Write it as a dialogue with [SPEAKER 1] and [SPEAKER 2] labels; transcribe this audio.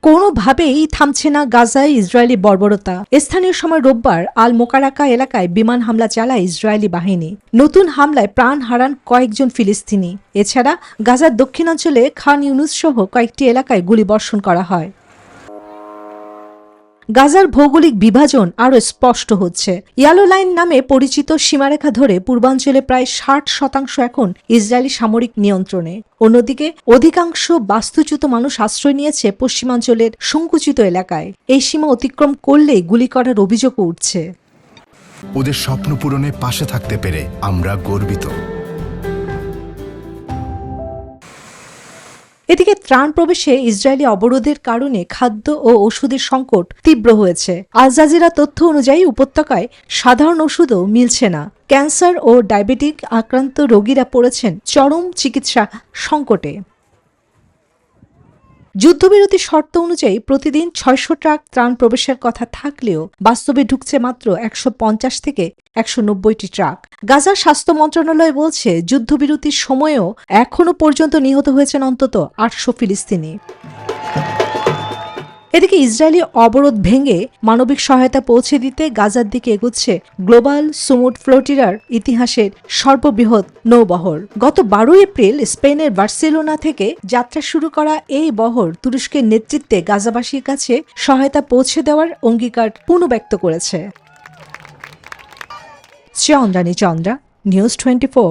[SPEAKER 1] কোনোভাবেই থামছে না গাজায় ইসরায়েলি বর্বরতা। স্থানীয় সময় রোববার আল মোকারাকা এলাকায় বিমান হামলা চালায় ইসরায়েলি বাহিনী। নতুন হামলায় প্রাণ হারান কয়েকজন ফিলিস্তিনি। এছাড়া গাজার দক্ষিণাঞ্চলে খান ইউনুস সহ কয়েকটি এলাকায় গুলিবর্ষণ করা হয়। গাজার ভৌগোলিক বিভাজন আরও স্পষ্ট হচ্ছে। ইয়েলো লাইন নামে পরিচিত সীমারেখা ধরে পূর্বাঞ্চলে প্রায় 60% এখন ইসরায়েলি সামরিক নিয়ন্ত্রণে। অন্যদিকে অধিকাংশ বাস্তুচ্যুত মানুষ আশ্রয় নিয়েছে পশ্চিমাঞ্চলের সংকুচিত এলাকায়। এই সীমা অতিক্রম করলেই গুলি করার অভিযোগও উঠছে।
[SPEAKER 2] ওদের স্বপ্ন পূরণে পাশে থাকতে পেরে আমরা গর্বিত।
[SPEAKER 1] এদিকে ত্রাণ প্রবেশে ইসরায়েলি অবরোধের কারণে খাদ্য ও ওষুধের সংকট তীব্র হয়েছে। আল জাজিরা তথ্য অনুযায়ী উপত্যকায় সাধারণ ওষুধও মিলছে না। ক্যান্সার ও ডায়াবেটিক আক্রান্ত রোগীরা পড়েছেন চরম চিকিৎসা সংকটে। যুদ্ধবিরতি শর্ত অনুযায়ী প্রতিদিন 600 ট্রাক ত্রাণ প্রবেশের কথা থাকলেও বাস্তবে ঢুকছে মাত্র 150 থেকে 190টি ট্রাক। গাজার স্বাস্থ্য মন্ত্রণালয় বলছে যুদ্ধবিরতির সময়েও এখনও পর্যন্ত নিহত হয়েছেন অন্তত 800 ফিলিস্তিনি। এদিকে ইসরায়েলি অবরোধ ভেঙে মানবিক সহায়তা পৌঁছে দিতে গাজার দিকে এগোচ্ছে গ্লোবাল সুমুড ফ্লোটিরার ইতিহাসের সর্ববৃহৎ নৌবহর। গত 12 এপ্রিল স্পেনের বার্সেলোনা থেকে যাত্রা শুরু করা এই বহর তুরস্কের নেতৃত্বে গাজাবাসীর কাছে সহায়তা পৌঁছে দেওয়ার অঙ্গীকার পুনর্ব্যক্ত করেছে। চন্দ্রানী চন্দ্রা, নিউজ 24।